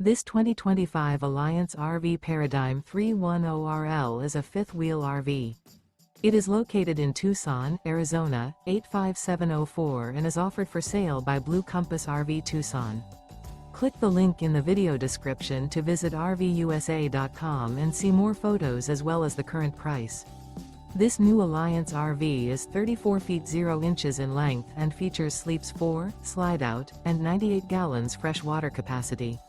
This 2025 Alliance RV Paradigm 310RL is a fifth-wheel RV. It is located in Tucson, Arizona, 85704 and is offered for sale by Blue Compass RV Tucson. Click the link in the video description to visit RVUSA.com and see more photos as well as the current price. This new Alliance RV is 34 feet 0 inches in length and features sleeps 4, slide-out, and 98 gallons fresh water capacity.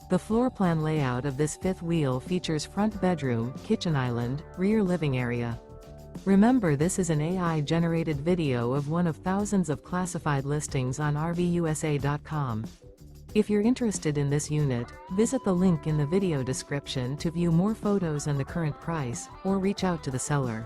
The floor plan layout of this fifth wheel features front bedroom, kitchen island, rear living area. Remember, this is an AI-generated video of one of thousands of classified listings on RVUSA.com. If you're interested in this unit, visit the link in the video description to view more photos and the current price, or reach out to the seller.